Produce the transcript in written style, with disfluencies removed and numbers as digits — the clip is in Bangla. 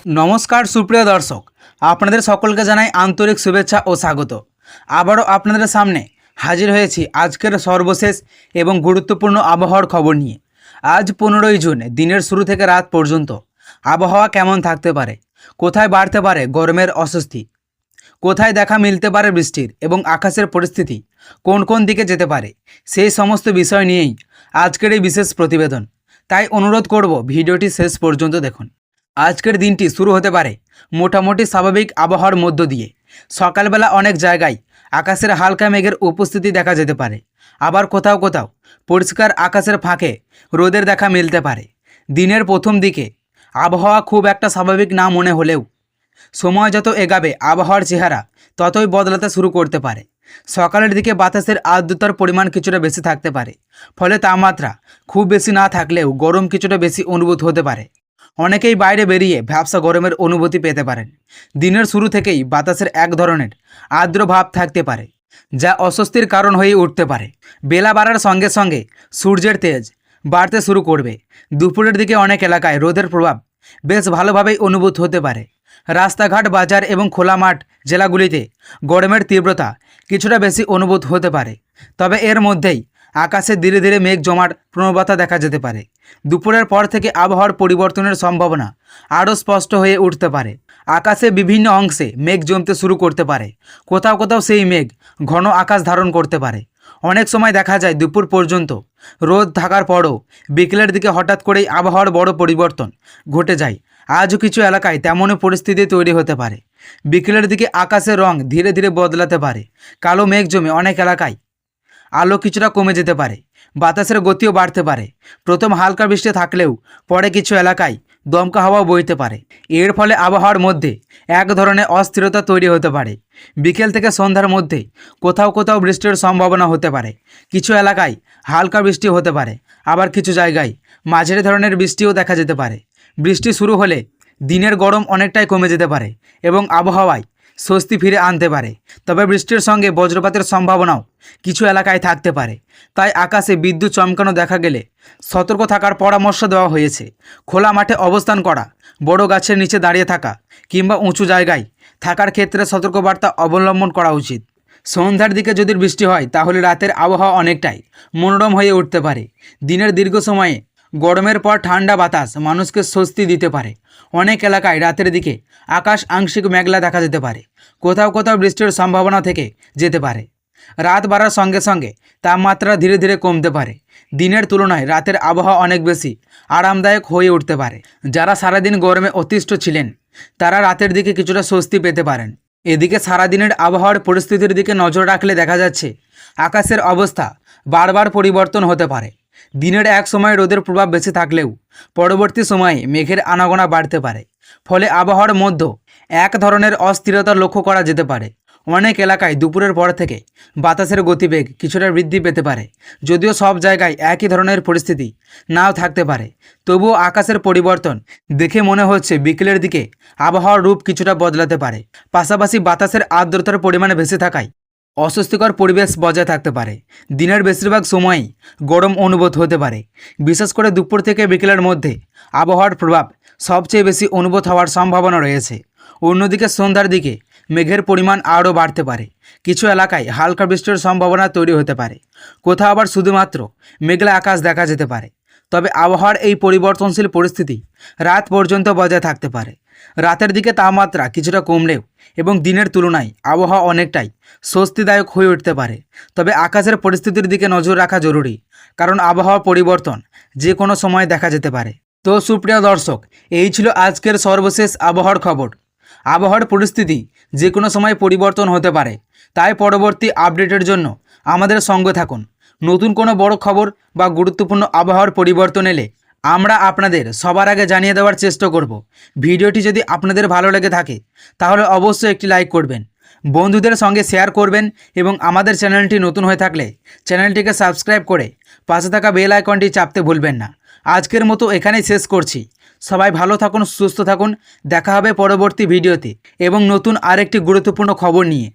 নমস্কার সুপ্রিয় দর্শক, আপনাদের সকলকে জানাই আন্তরিক শুভেচ্ছা ও স্বাগত। আবারও আপনাদের সামনে হাজির হয়েছি আজকের সর্বশেষ এবং গুরুত্বপূর্ণ আবহাওয়ার খবর নিয়ে। আজ 15ই জুন, দিনের শুরু থেকে রাত পর্যন্ত আবহাওয়া কেমন থাকতে পারে, কোথায় বাড়তে পারে গরমের অস্বস্তি, কোথায় দেখা মিলতে পারে বৃষ্টির এবং আকাশের পরিস্থিতি কোন কোন দিকে যেতে পারে, সেই সমস্ত বিষয় নিয়েই আজকের এই বিশেষ প্রতিবেদন। তাই অনুরোধ করব ভিডিওটি শেষ পর্যন্ত দেখুন। আজকের দিনটি শুরু হতে পারে মোটামুটি স্বাভাবিক আবহাওয়ার মধ্য দিয়ে। সকালবেলা অনেক জায়গায় আকাশের হালকা মেঘের উপস্থিতি দেখা যেতে পারে, আবার কোথাও কোথাও পরিষ্কার আকাশের ফাঁকে রোদের দেখা মিলতে পারে। দিনের প্রথম দিকে আবহাওয়া খুব একটা স্বাভাবিক না মনে হলেও সময় যত এগাবে আবহাওয়ার চেহারা ততই বদলাতে শুরু করতে পারে। সকালের দিকে বাতাসের আর্দ্রতার পরিমাণ কিছুটা বেশি থাকতে পারে, ফলে তাপমাত্রা খুব বেশি না থাকলেও গরম কিছুটা বেশি অনুভূত হতে পারে। অনেকেই বাইরে বেরিয়ে ভ্যাপসা গরমের অনুভূতি পেতে পারেন। দিনের শুরু থেকেই বাতাসের এক ধরনের আর্দ্র ভাব থাকতে পারে, যা অস্বস্তির কারণ হয়ে উঠতে পারে। বেলা বাড়ার সঙ্গে সঙ্গে সূর্যের তেজ বাড়তে শুরু করবে। দুপুরের দিকে অনেক এলাকায় রোদের প্রভাব বেশ ভালোভাবেই অনুভূত হতে পারে। রাস্তাঘাট, বাজার এবং খোলা মাঠ জেলাগুলিতে গরমের তীব্রতা কিছুটা বেশি অনুভূত হতে পারে, তবে এর মধ্যেই আকাশে ধীরে ধীরে মেঘ জমার প্রবণতা দেখা যেতে পারে। দুপুরের পর থেকে আবহাওয়ার পরিবর্তনের সম্ভাবনা আরও স্পষ্ট হয়ে উঠতে পারে। আকাশে বিভিন্ন অংশে মেঘ জমতে শুরু করতে পারে, কোথাও কোথাও সেই মেঘ ঘন আকাশ ধারণ করতে পারে। অনেক সময় দেখা যায় দুপুর পর্যন্ত রোদ থাকার পরও বিকেলের দিকে হঠাৎ করেই আবহাওয়ার বড় পরিবর্তন ঘটে যায়। আজও কিছু এলাকায় তেমনই পরিস্থিতি তৈরি হতে পারে। বিকেলের দিকে আকাশের রং ধীরে ধীরে বদলাতে পারে। কালো মেঘ জমে অনেক এলাকায় আলো কিছুটা কমে যেতে পারে, বাতাসের গতিও বাড়তে পারে। প্রথম হালকা বৃষ্টি থাকলেও পরে কিছু এলাকায় দমকা হাওয়া বইতে পারে। এর ফলে আবহাওয়ার মধ্যে এক ধরনের অস্থিরতা তৈরি হতে পারে। বিকেল থেকে সন্ধ্যার মধ্যে কোথাও কোথাও বৃষ্টির সম্ভাবনা হতে পারে। কিছু এলাকায় হালকা বৃষ্টি হতে পারে, আবার কিছু জায়গায় মাঝারি ধরনের বৃষ্টিও দেখা যেতে পারে। বৃষ্টি শুরু হলে দিনের গরম অনেকটাই কমে যেতে পারে এবং আবহাওয়ায় স্বস্তি ফিরে আনতে পারে। তবে বৃষ্টির সঙ্গে বজ্রপাতের সম্ভাবনাও কিছু এলাকায় থাকতে পারে, তাই আকাশে বিদ্যুৎ চমকানো দেখা গেলে সতর্ক থাকার পরামর্শ দেওয়া হয়েছে। খোলা মাঠে অবস্থান করা, বড় গাছের নিচে দাঁড়িয়ে থাকা কিংবা উঁচু জায়গায় থাকার ক্ষেত্রে সতর্কবার্তা অবলম্বন করা উচিত। সন্ধ্যার দিকে যদি বৃষ্টি হয় তাহলে রাতের আবহাওয়া অনেকটাই মনোরম হয়ে উঠতে পারে। দিনের দীর্ঘ সময়ে গরমের পর ঠান্ডা বাতাস মানুষকে স্বস্তি দিতে পারে। অনেক এলাকায় রাতের দিকে আকাশ আংশিক মেঘলা দেখা যেতে পারে, কোথাও কোথাও বৃষ্টির সম্ভাবনা থেকে যেতে পারে। রাত বাড়ার সঙ্গে সঙ্গে তাপমাত্রা ধীরে ধীরে কমতে পারে। দিনের তুলনায় রাতের আবহাওয়া অনেক বেশি আরামদায়ক হয়ে উঠতে পারে। যারা সারাদিন গরমে অতিষ্ঠ ছিলেন তারা রাতের দিকে কিছুটা স্বস্তি পেতে পারেন। এদিকে সারাদিনের আবহাওয়ার পরিস্থিতির দিকে নজর রাখলে দেখা যাচ্ছে আকাশের অবস্থা বারবার পরিবর্তন হতে পারে। দিনের এক সময় রোদের প্রভাব বেশি থাকলেও পরবর্তী সময়ে মেঘের আনাগোনা বাড়তে পারে, ফলে আবহাওয়ার মধ্যে এক ধরনের অস্থিরতা লক্ষ্য করা যেতে পারে। অনেক এলাকায় দুপুরের পর থেকে বাতাসের গতিবেগ কিছুটা বৃদ্ধি পেতে পারে। যদিও সব জায়গায় একই ধরনের পরিস্থিতি নাও থাকতে পারে, তবুও আকাশের পরিবর্তন দেখে মনে হচ্ছে বিকেলের দিকে আবহাওয়ার রূপ কিছুটা বদলাতে পারে। পাশাপাশি বাতাসের আর্দ্রতার পরিমাণ বেশি থাকায় অস্বস্তিকর পরিবেশ বজায় থাকতে পারে। দিনের বেশিরভাগ সময়ই গরম অনুভূত হতে পারে, বিশেষ করে দুপুর থেকে বিকেলের মধ্যে আবহাওয়ার প্রভাব সবচেয়ে বেশি অনুভূত হওয়ার সম্ভাবনা রয়েছে। অন্যদিকে সন্ধ্যার দিকে মেঘের পরিমাণ আরও বাড়তে পারে। কিছু এলাকায় হালকা বৃষ্টির সম্ভাবনা তৈরি হতে পারে, কোথাও আবার শুধুমাত্র মেঘলা আকাশ দেখা যেতে পারে। তবে আবহাওয়ার এই পরিবর্তনশীল পরিস্থিতি রাত পর্যন্ত বজায় থাকতে পারে। রাতের দিকে তাপমাত্রা কিছুটা কমলেও এবং দিনের তুলনায় আবহাওয়া অনেকটাই স্বস্তিদায়ক হয়ে উঠতে পারে। তবে আকাশের পরিস্থিতির দিকে নজর রাখা জরুরি, কারণ আবহাওয়া পরিবর্তন যে কোনো সময় দেখা যেতে পারে। তো সুপ্রিয় দর্শক, এই ছিল আজকের সর্বশেষ আবহাওয়ার খবর। আবহাওয়ার পরিস্থিতি যে কোনো সময় পরিবর্তন হতে পারে, তাই পরবর্তী আপডেটের জন্য আমাদের সঙ্গে থাকুন। নতুন কোনো বড় খবর বা গুরুত্বপূর্ণ আবহাওয়ার পরিবর্তন এলে আমরা আপনাদের সবার আগে জানিয়ে দেওয়ার চেষ্টা করব। ভিডিওটি যদি আপনাদের ভালো লেগে থাকে তাহলে অবশ্যই একটি লাইক করবেন, বন্ধুদের সঙ্গে শেয়ার করবেন এবং আমাদের চ্যানেলটি নতুন হয়ে থাকলে চ্যানেলটিকে সাবস্ক্রাইব করে পাশে থাকা বেল আইকনটি চাপতে ভুলবেন না। আজকের মতো এখানেই শেষ করছি। সবাই ভালো থাকুন, সুস্থ থাকুন। দেখা হবে পরবর্তী ভিডিওতে এবং নতুন আরেকটি গুরুত্বপূর্ণ খবর নিয়ে।